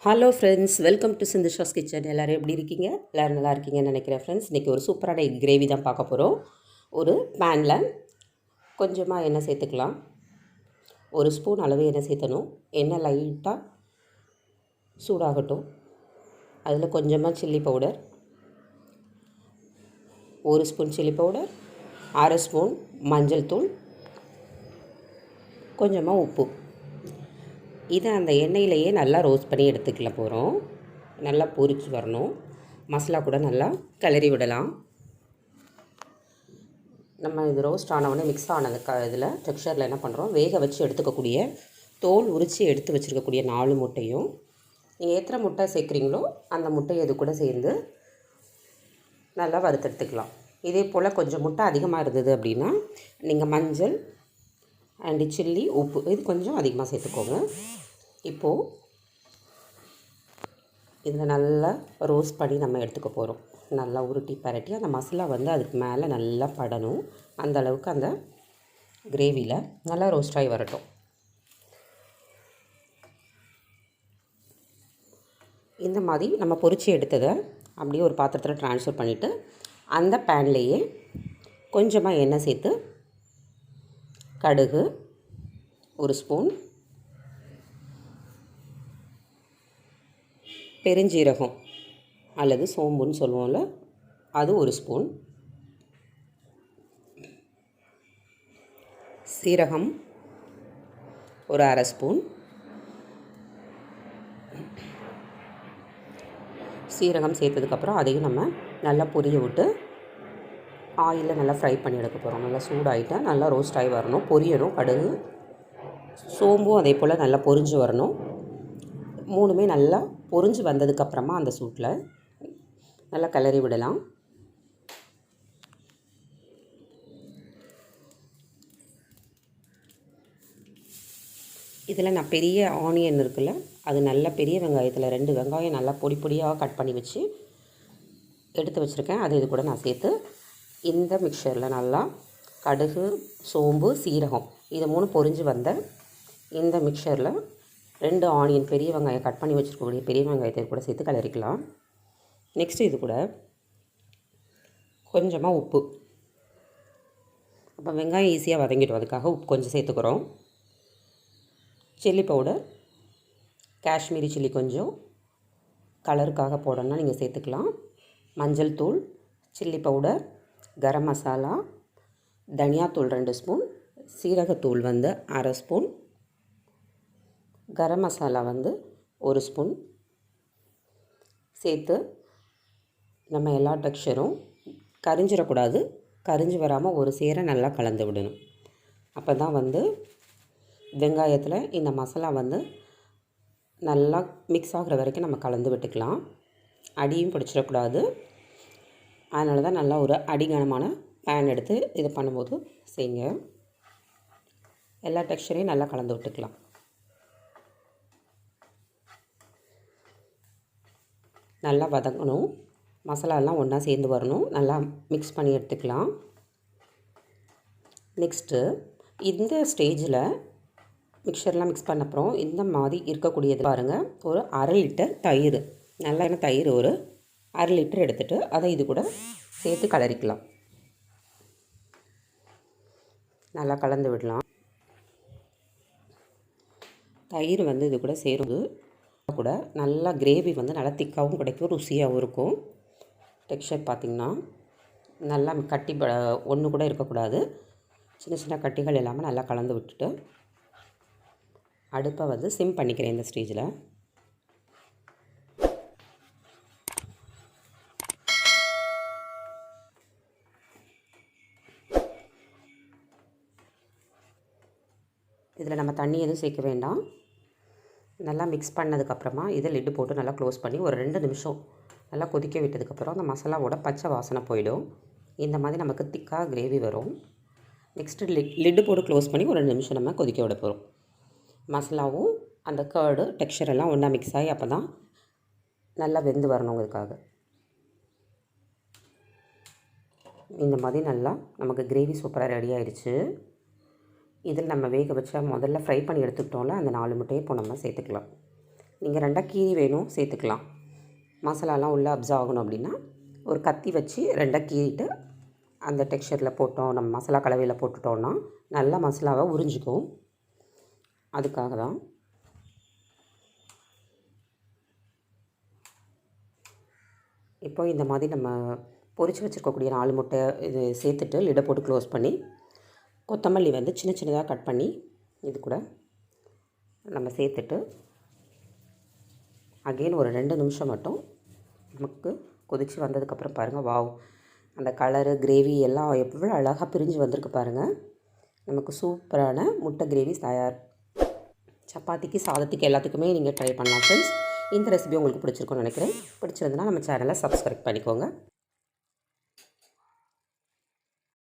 Hello friends, welcome to Sindhusha's kitchen. எல்லோரும் எப்படி இருக்கீங்க? எல்லோரும் நல்லா இருக்கீங்கன்னு நினைக்கிறேன் ஃப்ரெண்ட்ஸ். இன்றைக்கி ஒரு சூப்பரான எக் கிரேவி தான் பார்க்க போகிறோம். ஒரு பேனில் கொஞ்சமாக எண்ணெய் சேர்த்துக்கலாம். ஒரு ஸ்பூன் அளவு எண்ணெய் சேர்த்தணும். எண்ணெய் லைட்டாக சூடாகட்டும். அதில் கொஞ்சமாக சில்லி பவுடர், ஒரு ஸ்பூன் சில்லி பவுடர், அரை ஸ்பூன் மஞ்சள் தூள், கொஞ்சமாக உப்பு. இதை அந்த எண்ணெயிலேயே நல்லா ரோஸ்ட் பண்ணி எடுத்துக்கல போகிறோம். நல்லா பொரிச்சு வரணும். மசாலா கூட நல்லா கிளறி விடலாம். நம்ம இது ரோஸ்ட் ஆனவுடனே மிக்ஸ் ஆனது இதில் டெக்ஸ்சரில் என்ன பண்ணுறோம், வேக வச்சு எடுத்துக்கக்கூடிய தோல் உரித்து எடுத்து வச்சுருக்கக்கூடிய 4 முட்டையும், நீங்கள் எத்தனை முட்டை சேர்க்குறீங்களோ அந்த முட்டையை இது கூட சேர்ந்து நல்லா வறுத்தெடுத்துக்கலாம். இதே போல் கொஞ்சம் முட்டை அதிகமாக இருந்தது அப்படின்னா நீங்கள் மஞ்சள் அண்டு சில்லி, உப்பு இது கொஞ்சம் அதிகமாக சேர்த்துக்கோங்க. இப்போது இதில் நல்லா ரோஸ்ட் பண்ணி நம்ம எடுத்துக்க போகிறோம். நல்லா உருட்டி பரட்டி அந்த மசாலா அதுக்கு மேலே நல்லா படணும். அந்த அளவுக்கு அந்த கிரேவியில் நல்லா ரோஸ்ட் ஆகி வரட்டும். இந்த மாதிரி நம்ம பொரிச்சு எடுத்ததை அப்படியே ஒரு பாத்திரத்தில் ட்ரான்ஸ்ஃபர் பண்ணிவிட்டு அந்த பேன்லேயே கொஞ்சமாக எண்ணெய் சேர்த்து கடுகு ஒரு ஸ்பூன், பெருஞ்சீரகம் அல்லது சோம்புன்னு சொல்லுவோம்ல அது ஒரு ஸ்பூன், சீரகம் ஒரு அரை ஸ்பூன், சீரகம் சேர்த்ததுக்கப்புறம் அதையும் நம்ம நல்லா பொரிய விட்டு ஆயிலில் நல்லா ஃப்ரை பண்ணி எடுக்க போகிறோம். நல்லா சூடாகிட்டா நல்லா ரோஸ்ட் ஆகி வரணும், பொரியணும். கடுகு சோம்பும் அதே போல் நல்லா பொரிஞ்சு வரணும். 3மே நல்லா பொரிஞ்சு வந்ததுக்கப்புறமா அந்த சூட்டில் நல்லா கிளறி விடலாம். இதில் நான் பெரிய ஆனியன் இருக்குல்ல, அது நல்ல பெரிய வெங்காயத்தில் 2 வெங்காயம் நல்லா பொடி பொடியாக கட் பண்ணி வச்சு எடுத்து வச்சுருக்கேன். அது இது கூட நான் சேர்த்து இந்த மிக்சரில் நல்லா கடுகு, சோம்பு, சீரகம் இது 3 பொரிஞ்சு வந்த இந்த மிக்சரில் 2 ஆனியன் பெரிய வெங்காயம் கட் பண்ணி வச்சுருக்கக்கூடிய பெரிய வெங்காயத்தை கூட சேர்த்து கிளறிக்கலாம். நெக்ஸ்ட்டு இது கூட கொஞ்சமாக உப்பு. அப்போ வெங்காயம் ஈஸியாக வதங்கிடும், அதுக்காக உப்பு கொஞ்சம் சேர்த்துக்கிறோம். சில்லி பவுடர், காஷ்மீரி சில்லி கொஞ்சம் கலருக்காக போடணும்னா நீங்கள் சேர்த்துக்கலாம். மஞ்சள் தூள், சில்லி பவுடர், கரம் மசாலா, தனியாத்தூள் 2 ஸ்பூன், சீரகத்தூள் அரை ஸ்பூன், கரம் மசாலா 1 ஸ்பூன் சேர்த்து நம்ம எல்லா டெக்ஸ்சரும் கரிஞ்சிடக்கூடாது. கரிஞ்சு வராமல் ஒரு சேர நல்லா கலந்து விடணும். அப்போ தான் வெங்காயத்தில் இந்த மசாலா நல்லா மிக்ஸ் ஆகிற வரைக்கும் நம்ம கலந்து விட்டுக்கலாம். அடியும் பிடிச்சிடக்கூடாது. அதனால தான் நல்லா ஒரு அடிகனமான பேன் எடுத்து இது பண்ணும்போது செய்யுங்க. எல்லா டெக்ஸ்சரையும் நல்லா கலந்து விட்டுக்கலாம். நல்லா வதங்கணும். மசாலாலாம் ஒன்றா சேர்ந்து வரணும். நல்லா மிக்ஸ் பண்ணி எடுத்துக்கலாம். நெக்ஸ்ட்டு இந்த ஸ்டேஜில் மிக்சர்லாம் மிக்ஸ் பண்ண அப்புறம் இந்த மாதிரி இருக்கக்கூடியது பாருங்கள், ஒரு 1/2 லிட்டர் தயிர், நல்லா தயிர் ஒரு 1/2 லிட்டர் எடுத்துகிட்டு அதை இது கூட சேர்த்து கலரிக்கலாம். நல்லா கலந்து விடலாம். தயிர் இது கூட சேருது கூட நல்லா கிரேவி நல்லா திக்காகவும் கிடைக்கும், ருசியாகவும் இருக்கும். டெக்ஸ்சர் பார்த்திங்கன்னா நல்லா கட்டி ஒன்று கூட இருக்கக்கூடாது. சின்ன சின்ன கட்டிகள் எல்லாமே நல்லா கலந்து விட்டுட்டு அடுப்பை சிம் பண்ணிக்கிறேன். இந்த ஸ்டேஜில் இதில் நம்ம தண்ணி எதுவும் சேர்க்க வேண்டாம். நல்லா மிக்ஸ் பண்ணதுக்கப்புறமா இதை லிட்டு போட்டு நல்லா க்ளோஸ் பண்ணி ஒரு 2 நிமிஷம் நல்லா கொதிக்க விட்டதுக்கப்புறம் அந்த மசாலாவோட பச்சை வாசனை போயிடும். இந்த மாதிரி நமக்கு திக்காக கிரேவி வரும். நெக்ஸ்ட்டு லிட்டு போட்டு க்ளோஸ் பண்ணி ஒரு 2 நிமிஷம் நம்ம கொதிக்க விட போகிறோம். மசாலாவும் அந்த கர்டு டெக்ஸ்சர் எல்லாம் ஒன்றா மிக்ஸ் ஆகி அப்போ தான் நல்லா வெந்து வரணுங்கிறதுக்காக. இந்த மாதிரி நல்லா நமக்கு கிரேவி சூப்பராக ரெடி ஆயிடுச்சு. இதில் நம்ம வேக வச்சா முதல்ல ஃப்ரை பண்ணி எடுத்துக்கிட்டோம்ல அந்த 4 முட்டையை இப்போ நம்ம சேர்த்துக்கலாம். நீங்கள் 2 கீரி வேணும் சேர்த்துக்கலாம். மசாலாலாம் உள்ளே அப்சர்வ் ஆகணும் அப்படின்னா ஒரு கத்தி வச்சு 2 கீறிட்டு அந்த டெக்ஸ்சரில் போட்டோம், நம்ம மசாலா கலவையில் போட்டுட்டோன்னா நல்லா மசாலாவை உறிஞ்சிக்கும். அதுக்காக தான். இப்போ இந்த மாதிரி நம்ம பொரித்து வச்சுருக்கக்கூடிய 4 முட்டை இது சேர்த்துட்டு லிடை போட்டு க்ளோஸ் பண்ணி கொத்தமல்லி வந்து சின்ன சின்னதாக கட் பண்ணி இது கூட நம்ம சேர்த்துட்டு அகெயின் ஒரு 2 நிமிஷம் மட்டும் நமக்கு கொதித்து வந்ததுக்கப்புறம் பாருங்கள், வாவ், அந்த கலரு கிரேவி எல்லாம் எவ்வளோ அழகாக பிரிஞ்சு வந்திருக்கு பாருங்கள். நமக்கு சூப்பரான முட்டை கிரேவி தயார். சப்பாத்திக்கு, சாதத்துக்கு எல்லாத்துக்குமே நீங்கள் ட்ரை பண்ணலாம் ஃப்ரெண்ட்ஸ். இந்த ரெசிபி உங்களுக்கு பிடிச்சிருக்குன்னு நினைக்கிறேன். பிடிச்சிருந்துன்னா நம்ம சேனலை சப்ஸ்கிரைப் பண்ணிக்கோங்க.